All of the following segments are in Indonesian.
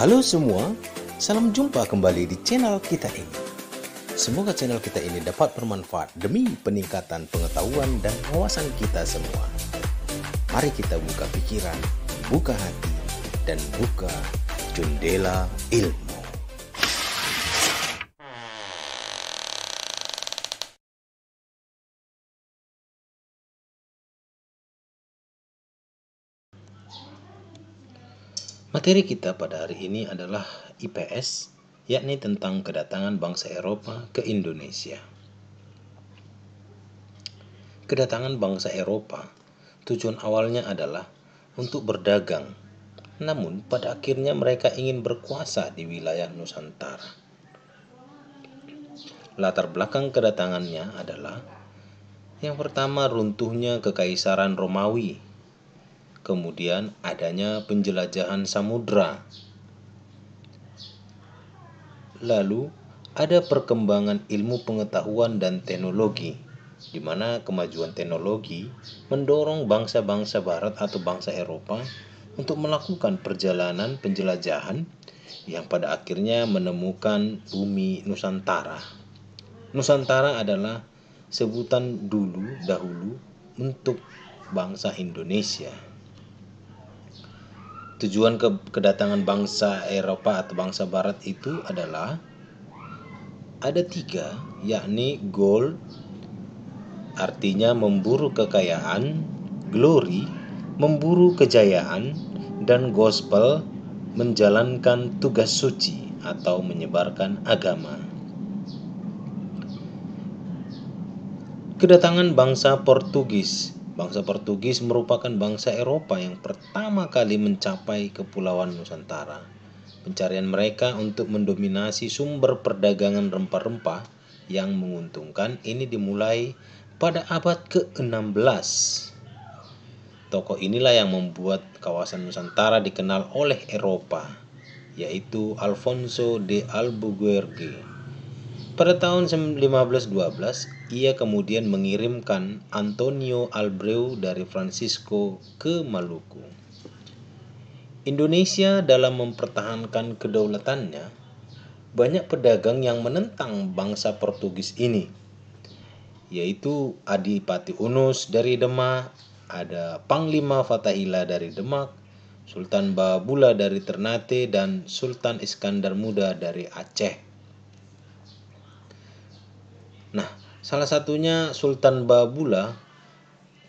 Halo semua, salam jumpa kembali di channel kita ini. Semoga channel kita ini dapat bermanfaat demi peningkatan pengetahuan dan wawasan kita semua. Mari kita buka pikiran, buka hati, dan buka jendela ilmu. Materi kita pada hari ini adalah IPS, yakni tentang kedatangan bangsa Eropa ke Indonesia. Kedatangan bangsa Eropa, tujuan awalnya adalah untuk berdagang, namun pada akhirnya mereka ingin berkuasa di wilayah Nusantara. Latar belakang kedatangannya adalah yang pertama, runtuhnya Kekaisaran Romawi. Kemudian adanya penjelajahan samudra. Lalu ada perkembangan ilmu pengetahuan dan teknologi, di mana kemajuan teknologi mendorong bangsa-bangsa barat atau bangsa Eropa untuk melakukan perjalanan penjelajahan yang pada akhirnya menemukan bumi Nusantara. Nusantara adalah sebutan dahulu untuk bangsa Indonesia. Tujuan kedatangan bangsa Eropa atau bangsa Barat itu adalah ada 3, yakni goal, artinya memburu kekayaan, glory, memburu kejayaan, dan gospel, menjalankan tugas suci atau menyebarkan agama. Kedatangan bangsa Portugis. Bangsa Portugis merupakan bangsa Eropa yang pertama kali mencapai Kepulauan Nusantara. Pencarian mereka untuk mendominasi sumber perdagangan rempah-rempah yang menguntungkan ini dimulai pada abad ke-16. Tokoh inilah yang membuat kawasan Nusantara dikenal oleh Eropa, yaitu Alfonso de Albuquerque. Pada tahun 1512, ia kemudian mengirimkan Antonio Abreu dari Francisco ke Maluku. Indonesia dalam mempertahankan kedaulatannya, banyak pedagang yang menentang bangsa Portugis ini, yaitu Adipati Unus dari Demak, ada Panglima Fathahillah dari Demak, Sultan Babula dari Ternate, dan Sultan Iskandar Muda dari Aceh. Nah, salah satunya Sultan Babula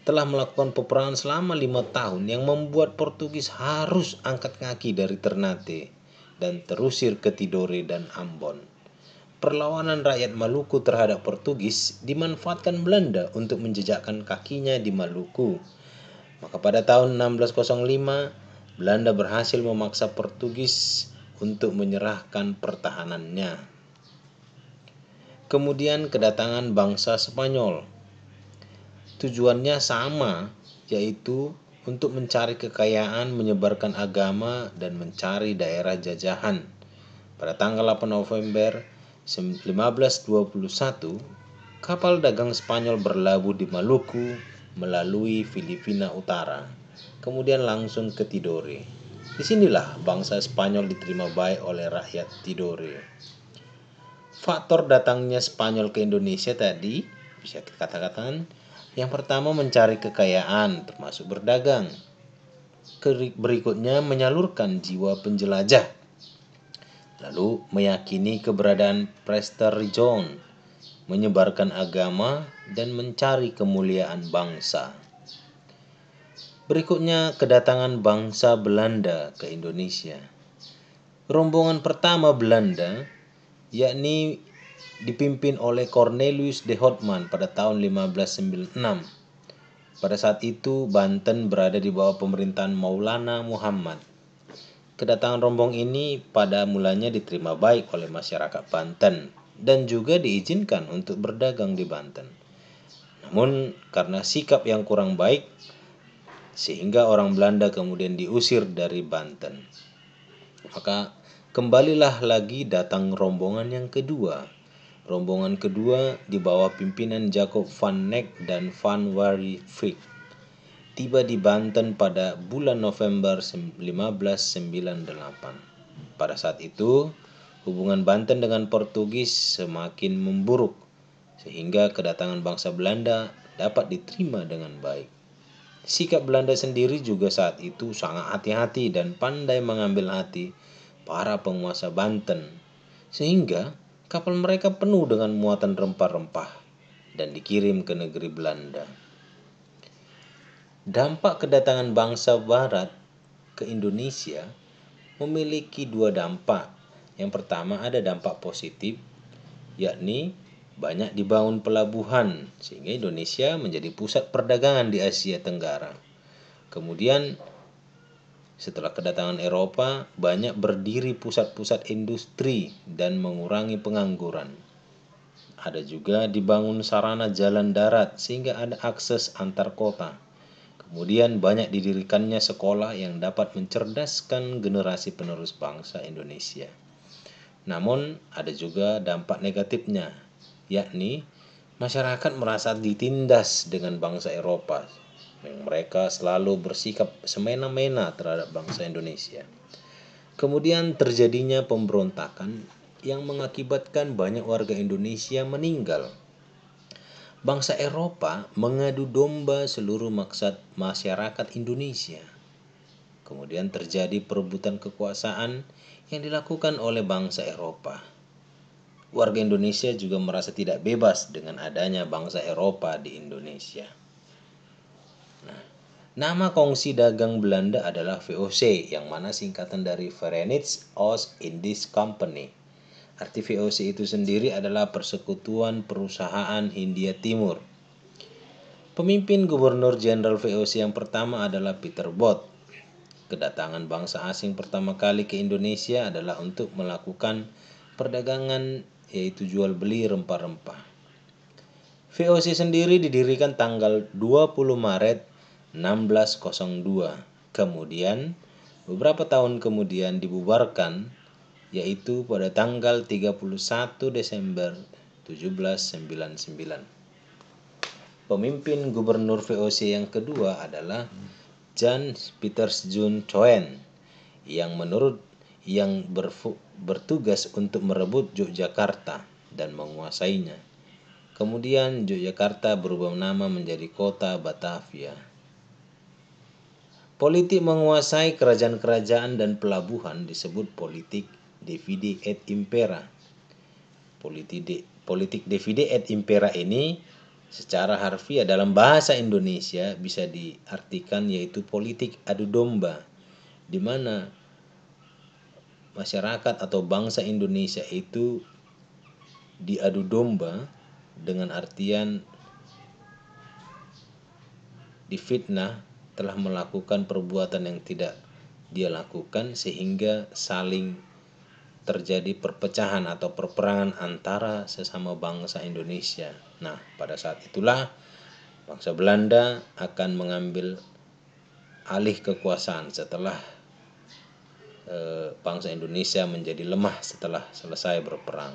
telah melakukan peperangan selama 5 tahun yang membuat Portugis harus angkat kaki dari Ternate dan terusir ke Tidore dan Ambon. Perlawanan rakyat Maluku terhadap Portugis dimanfaatkan Belanda untuk menjejakkan kakinya di Maluku. Maka pada tahun 1605, Belanda berhasil memaksa Portugis untuk menyerahkan pertahanannya. Kemudian kedatangan bangsa Spanyol. Tujuannya sama, yaitu untuk mencari kekayaan, menyebarkan agama, dan mencari daerah jajahan. Pada tanggal 8 November 1521, kapal dagang Spanyol berlabuh di Maluku melalui Filipina Utara, kemudian langsung ke Tidore. Disinilah bangsa Spanyol diterima baik oleh rakyat Tidore. Faktor datangnya Spanyol ke Indonesia tadi bisa kita katakan yang pertama mencari kekayaan termasuk berdagang. Berikutnya menyalurkan jiwa penjelajah. Lalu meyakini keberadaan Prester John, menyebarkan agama dan mencari kemuliaan bangsa. Berikutnya kedatangan bangsa Belanda ke Indonesia. Rombongan pertama Belanda yakni dipimpin oleh Cornelius de Houtman pada tahun 1596. Pada saat itu Banten berada di bawah pemerintahan Maulana Muhammad. Kedatangan rombongan ini pada mulanya diterima baik oleh masyarakat Banten dan juga diizinkan untuk berdagang di Banten. Namun karena sikap yang kurang baik, sehingga orang Belanda kemudian diusir dari Banten. Maka kembalilah lagi datang rombongan yang kedua. Rombongan kedua di bawah pimpinan Jacob van Neck dan Van Warrifik tiba di Banten pada bulan November 1598. Pada saat itu, hubungan Banten dengan Portugis semakin memburuk, sehingga kedatangan bangsa Belanda dapat diterima dengan baik. Sikap Belanda sendiri juga saat itu sangat hati-hati dan pandai mengambil hati para penguasa Banten, sehingga kapal mereka penuh dengan muatan rempah-rempah dan dikirim ke negeri Belanda. Dampak kedatangan bangsa Barat ke Indonesia memiliki dua dampak. Yang pertama ada dampak positif, yakni banyak dibangun pelabuhan sehingga Indonesia menjadi pusat perdagangan di Asia Tenggara. Kemudian setelah kedatangan Eropa, banyak berdiri pusat-pusat industri dan mengurangi pengangguran. Ada juga dibangun sarana jalan darat sehingga ada akses antar kota. Kemudian banyak didirikannya sekolah yang dapat mencerdaskan generasi penerus bangsa Indonesia. Namun ada juga dampak negatifnya, yakni masyarakat merasa ditindas dengan bangsa Eropa. Mereka selalu bersikap semena-mena terhadap bangsa Indonesia. Kemudian terjadinya pemberontakan yang mengakibatkan banyak warga Indonesia meninggal. Bangsa Eropa mengadu domba seluruh masyarakat Indonesia. Kemudian terjadi perebutan kekuasaan yang dilakukan oleh bangsa Eropa. Warga Indonesia juga merasa tidak bebas dengan adanya bangsa Eropa di Indonesia. Nama kongsi dagang Belanda adalah VOC, yang mana singkatan dari Verenigd Oost-Indisch Company. Arti VOC itu sendiri adalah Persekutuan Perusahaan Hindia Timur. Pemimpin Gubernur Jenderal VOC yang pertama adalah Peter Both. Kedatangan bangsa asing pertama kali ke Indonesia adalah untuk melakukan perdagangan, yaitu jual beli rempah-rempah. VOC sendiri didirikan tanggal 20 Maret 1602. Kemudian beberapa tahun kemudian dibubarkan, yaitu pada tanggal 31 Desember 1799. Pemimpin gubernur VOC yang kedua adalah Jan Pieterszoon Coen yang bertugas untuk merebut Yogyakarta dan menguasainya. Kemudian Yogyakarta berubah nama menjadi kota Batavia. Politik menguasai kerajaan-kerajaan dan pelabuhan disebut politik divide et impera. Politik divide et impera ini secara harfiah dalam bahasa Indonesia bisa diartikan yaitu politik adu domba, di mana masyarakat atau bangsa Indonesia itu diadu domba dengan artian difitnah telah melakukan perbuatan yang tidak dia lakukan sehingga saling terjadi perpecahan atau perperangan antara sesama bangsa Indonesia. Nah, pada saat itulah bangsa Belanda akan mengambil alih kekuasaan setelah bangsa Indonesia menjadi lemah setelah selesai berperang.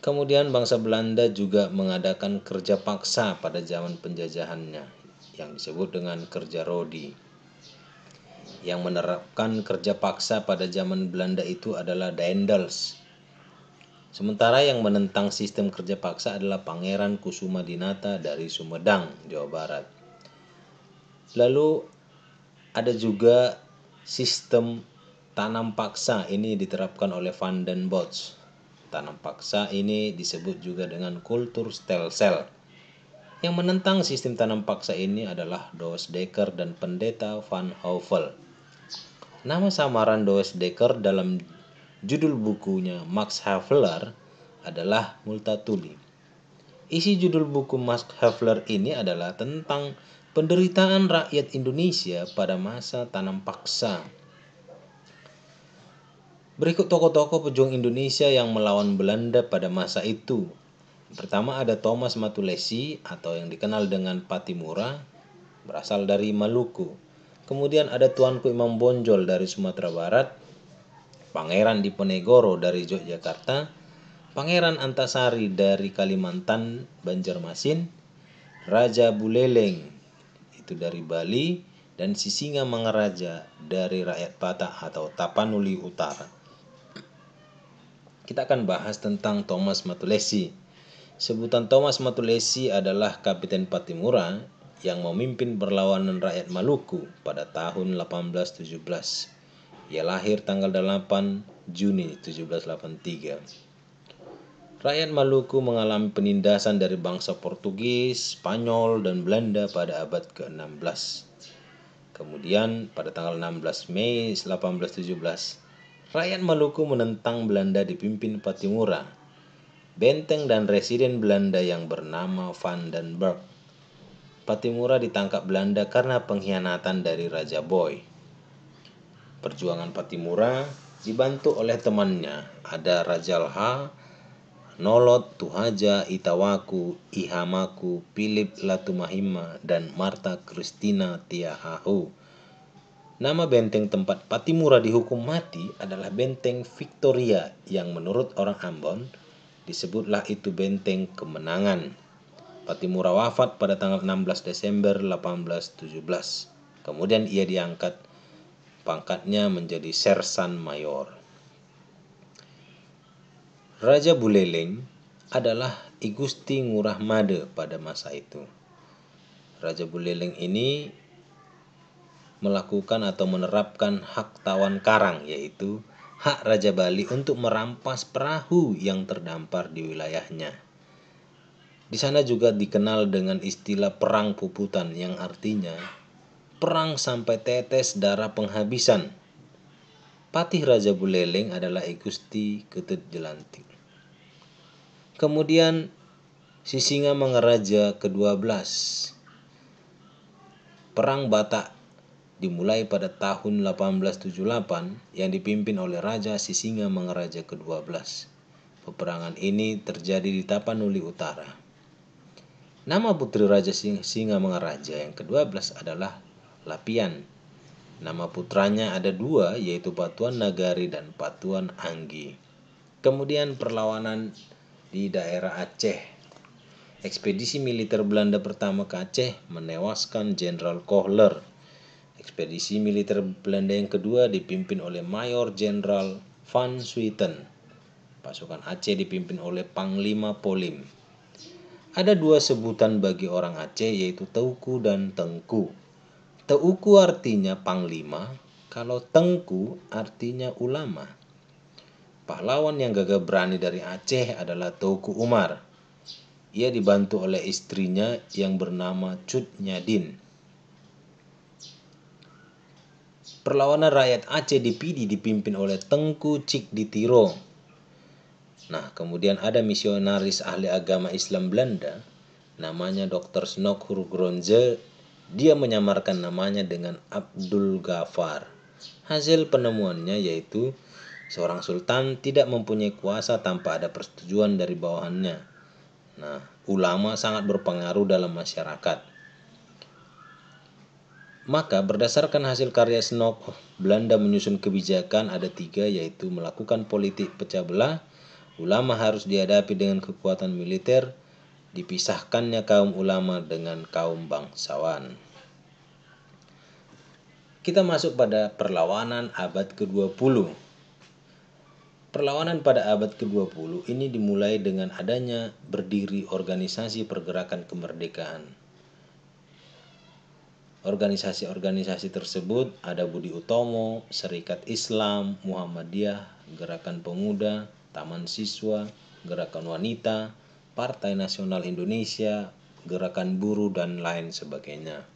Kemudian bangsa Belanda juga mengadakan kerja paksa pada zaman penjajahannya yang disebut dengan kerja rodi. Yang menerapkan kerja paksa pada zaman Belanda itu adalah Daendels. Sementara yang menentang sistem kerja paksa adalah Pangeran Kusumadinata dari Sumedang, Jawa Barat. Lalu ada juga sistem tanam paksa, ini diterapkan oleh Van den Bosch. Tanam paksa ini disebut juga dengan kultur stelsel. Yang menentang sistem tanam paksa ini adalah Douwe Dekker dan Pendeta Van Houvel. Nama samaran Douwe Dekker dalam judul bukunya Max Havelaar adalah Multatuli. Isi judul buku Max Havelaar ini adalah tentang penderitaan rakyat Indonesia pada masa tanam paksa. Berikut tokoh-tokoh pejuang Indonesia yang melawan Belanda pada masa itu. Pertama ada Thomas Matulesi atau yang dikenal dengan Patimura, berasal dari Maluku. Kemudian ada Tuanku Imam Bonjol dari Sumatera Barat, Pangeran Diponegoro dari Yogyakarta, Pangeran Antasari dari Kalimantan Banjarmasin, Raja Buleleng itu dari Bali, dan Sisingamangaraja dari rakyat Batak atau Tapanuli Utara. Kita akan bahas tentang Thomas Matulesi. Sebutan Thomas Matulesi adalah Kapiten Patimura yang memimpin perlawanan rakyat Maluku pada tahun 1817. Ia lahir tanggal 8 Juni 1783. Rakyat Maluku mengalami penindasan dari bangsa Portugis, Spanyol, dan Belanda pada abad ke-16. Kemudian pada tanggal 16 Mei 1817, rakyat Maluku menentang Belanda dipimpin Patimura, benteng dan residen Belanda yang bernama Van den Berg. Patimura ditangkap Belanda karena pengkhianatan dari Raja Boy. Perjuangan Patimura dibantu oleh temannya, ada Rajalha, Nolot, Tuhaja, Itawaku, Ihamaku, Philip Latumahima, dan Marta Christina Tiahahu. Nama benteng tempat Patimura dihukum mati adalah Benteng Victoria yang menurut orang Ambon disebutlah itu Benteng Kemenangan. Patimura wafat pada tanggal 16 Desember 1817. Kemudian ia diangkat pangkatnya menjadi Sersan Mayor. Raja Buleleng adalah I Gusti Ngurah Made pada masa itu. Raja Buleleng ini melakukan atau menerapkan hak tawan karang, yaitu hak Raja Bali untuk merampas perahu yang terdampar di wilayahnya. Di sana juga dikenal dengan istilah perang puputan yang artinya perang sampai tetes darah penghabisan. Patih Raja Buleleng adalah I Gusti Ketut Jelantik. Kemudian Sisingamangaraja ke-12. Perang Batak dimulai pada tahun 1878 yang dipimpin oleh Raja Sisingamangaraja ke-12. Peperangan ini terjadi di Tapanuli Utara. Nama putri Raja Sisingamangaraja yang ke-12 adalah Lapian. Nama putranya ada dua, yaitu Patuan Nagari dan Patuan Anggi. Kemudian perlawanan di daerah Aceh. Ekspedisi militer Belanda pertama ke Aceh menewaskan Jenderal Kohler. Ekspedisi militer Belanda yang kedua dipimpin oleh Mayor Jenderal Van Swieten. Pasukan Aceh dipimpin oleh Panglima Polim. Ada dua sebutan bagi orang Aceh, yaitu Teuku dan Tengku. Teuku artinya panglima, kalau Tengku artinya ulama. Pahlawan yang gagah berani dari Aceh adalah Teuku Umar. Ia dibantu oleh istrinya yang bernama Cut Nyadin. Perlawanan rakyat Aceh di Pidi dipimpin oleh Tengku Cik Ditiro. Nah, kemudian ada misionaris ahli agama Islam Belanda, namanya Dr. Snok Hurgronje. Dia menyamarkan namanya dengan Abdul Ghaffar. Hasil penemuannya yaitu seorang sultan tidak mempunyai kuasa tanpa ada persetujuan dari bawahannya. Nah, ulama sangat berpengaruh dalam masyarakat. Maka berdasarkan hasil karya Snok, Belanda menyusun kebijakan ada tiga, yaitu melakukan politik pecah belah, ulama harus dihadapi dengan kekuatan militer, dipisahkannya kaum ulama dengan kaum bangsawan. Kita masuk pada perlawanan abad ke-20. Perlawanan pada abad ke-20 ini dimulai dengan adanya berdiri organisasi pergerakan kemerdekaan. Organisasi-organisasi tersebut ada Budi Utomo, Serikat Islam, Muhammadiyah, Gerakan Pemuda, Taman Siswa, Gerakan Wanita, Partai Nasional Indonesia, Gerakan Buruh, dan lain sebagainya.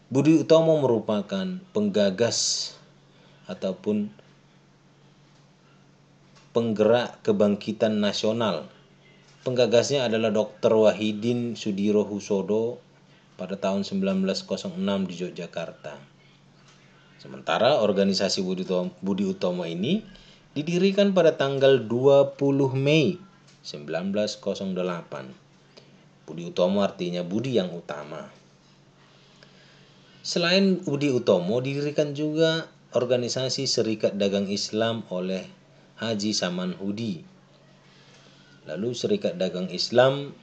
Budi Utomo merupakan penggagas ataupun penggerak kebangkitan nasional. Penggagasnya adalah Dr. Wahidin Sudirohusodo pada tahun 1906 di Yogyakarta. Sementara organisasi Budi Utomo ini didirikan pada tanggal 20 Mei 1908. Budi Utomo artinya Budi yang utama. Selain Budi Utomo, didirikan juga organisasi Serikat Dagang Islam oleh Haji Saman Hudi. Lalu Serikat Dagang Islam,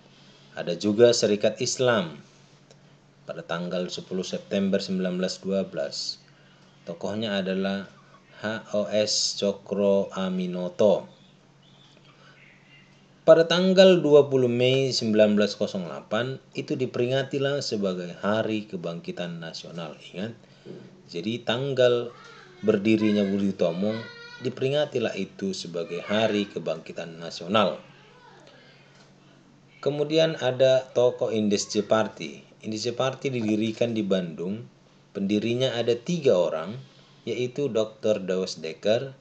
ada juga Serikat Islam. pada tanggal 10 September 1912. Tokohnya adalah H.O.S. Cokro Aminoto. Pada tanggal 20 Mei 1908 itu diperingatlah sebagai Hari Kebangkitan Nasional. Ingat, jadi tanggal berdirinya Budi Utomo diperingatilah itu sebagai Hari Kebangkitan Nasional. Kemudian ada tokoh Indische Party. Indische Party didirikan di Bandung. Pendirinya ada 3 orang, yaitu Dr. Daus Dekker,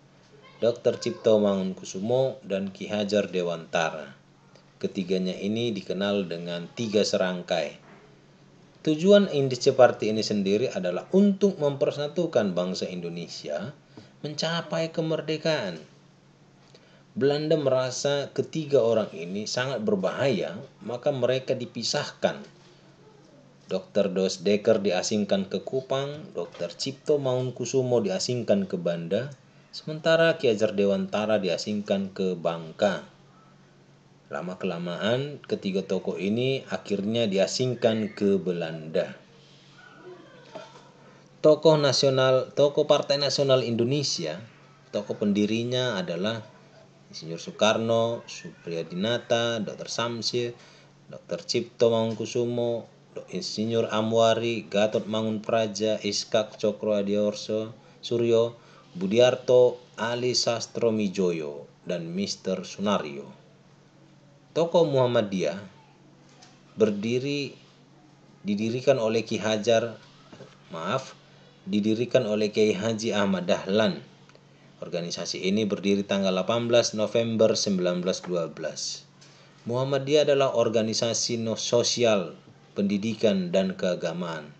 Dr. Cipto Mangunkusumo, dan Ki Hajar Dewantara. Ketiganya ini dikenal dengan 3 serangkai. Tujuan Indische Party ini sendiri adalah untuk mempersatukan bangsa Indonesia mencapai kemerdekaan. Belanda merasa ketiga orang ini sangat berbahaya, maka mereka dipisahkan. Dr. Daus Dekker diasingkan ke Kupang, Dr. Cipto Mangunkusumo diasingkan ke Banda, sementara Ki Hajar Dewantara diasingkan ke Bangka. Lama-kelamaan ketiga tokoh ini akhirnya diasingkan ke Belanda. Tokoh Partai Nasional Indonesia, tokoh pendirinya adalah Insinyur Soekarno, Supriyadinata, Dr. Samsir, Dr. Cipto Mangunkusumo, Insinyur Amwari, Gatot Mangunpraja, Iskak Cokro Adiorso, Suryo, Budiarto, Ali Sastromijoyo, dan Mr. Sunario. Tokoh Muhammadiyah didirikan oleh Kiai Haji Ahmad Dahlan. Organisasi ini berdiri tanggal 18 November 1912. Muhammadiyah adalah organisasi sosial, pendidikan, dan keagamaan.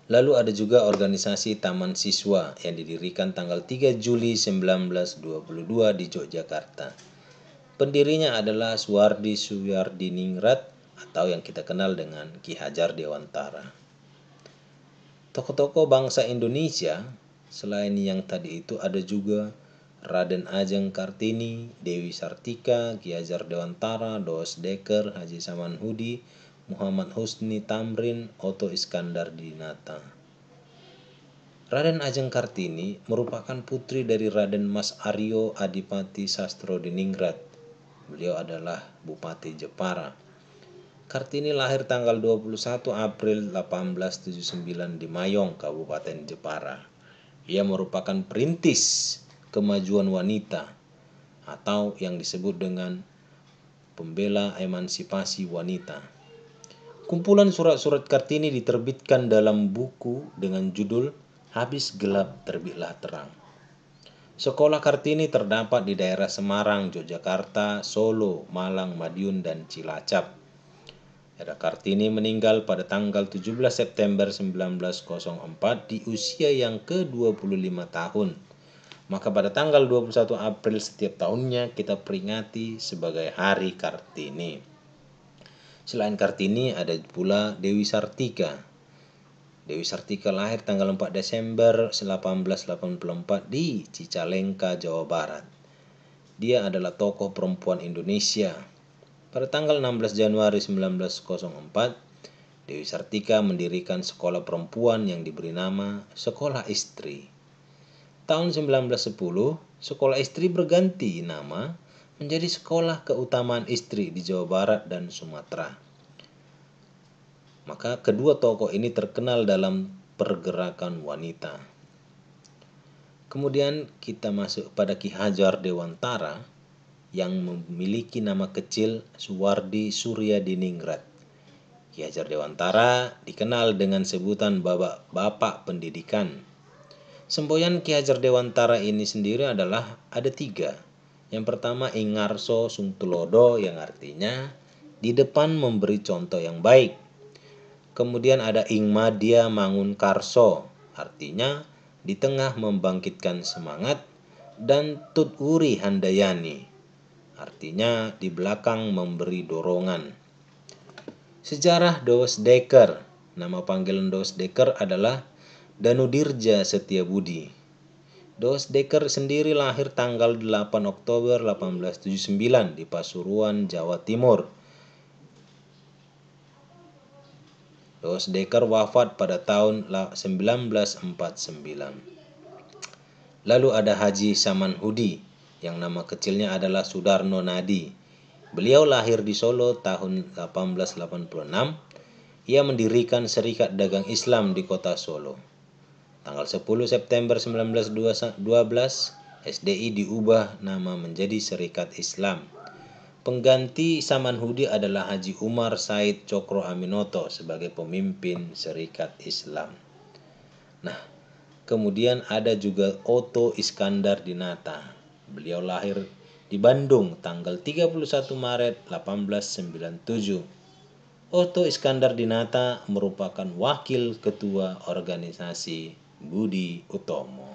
Lalu ada juga organisasi Taman Siswa yang didirikan tanggal 3 Juli 1922 di Yogyakarta. Pendirinya adalah Suwardi Suyardiningrat atau yang kita kenal dengan Ki Hajar Dewantara. Tokoh-tokoh bangsa Indonesia selain yang tadi itu ada juga Raden Ajeng Kartini, Dewi Sartika, Ki Hajar Dewantara, Daus Dekker, Haji Samanhudi, Muhammad Husni Tamrin, Oto Iskandar Dinata. Raden Ajeng Kartini merupakan putri dari Raden Mas Aryo Adipati Sastrodiningrat. Beliau adalah Bupati Jepara. Kartini lahir tanggal 21 April 1879 di Mayong, Kabupaten Jepara. Ia merupakan perintis kemajuan wanita atau yang disebut dengan pembela emansipasi wanita. Kumpulan surat-surat Kartini diterbitkan dalam buku dengan judul Habis Gelap Terbitlah Terang. Sekolah Kartini terdapat di daerah Semarang, Yogyakarta, Solo, Malang, Madiun, dan Cilacap. Era Kartini meninggal pada tanggal 17 September 1904 di usia yang ke-25 tahun. Maka pada tanggal 21 April setiap tahunnya kita peringati sebagai Hari Kartini. Selain Kartini ada pula Dewi Sartika. Dewi Sartika lahir tanggal 4 Desember 1884 di Cicalengka, Jawa Barat. Dia adalah tokoh perempuan Indonesia. Pada tanggal 16 Januari 1904, Dewi Sartika mendirikan sekolah perempuan yang diberi nama Sekolah Istri. Tahun 1910, Sekolah Istri berganti nama menjadi Sekolah Keutamaan Istri di Jawa Barat dan Sumatera. Maka kedua tokoh ini terkenal dalam pergerakan wanita. Kemudian kita masuk pada Ki Hajar Dewantara yang memiliki nama kecil Suwardi Suryadiningrat. Ki Hajar Dewantara dikenal dengan sebutan Bapak Pendidikan. Semboyan Ki Hajar Dewantara ini sendiri adalah ada 3. Yang pertama Ingarso Sungtulodo yang artinya di depan memberi contoh yang baik. Kemudian ada Ingmadia Mangunkarso, artinya di tengah membangkitkan semangat, dan Tutwuri Handayani, artinya di belakang memberi dorongan. Sejarah Daus Dekker, nama panggilan Daus Dekker adalah Danudirja Setiabudi. Daus Dekker sendiri lahir tanggal 8 Oktober 1879 di Pasuruan, Jawa Timur. Louis Dekker wafat pada tahun 1949. Lalu ada Haji Samanhudi yang nama kecilnya adalah Sudarno Nadi. Beliau lahir di Solo tahun 1886. Ia mendirikan Serikat Dagang Islam di kota Solo. Tanggal 10 September 1912, SDI diubah nama menjadi Serikat Islam. Pengganti Samanhudi adalah Haji Umar Said Cokro Aminoto sebagai pemimpin Serikat Islam. Nah, kemudian ada juga Otto Iskandar Dinata. Beliau lahir di Bandung tanggal 31 Maret 1897. Otto Iskandar Dinata merupakan wakil ketua organisasi Budi Utomo.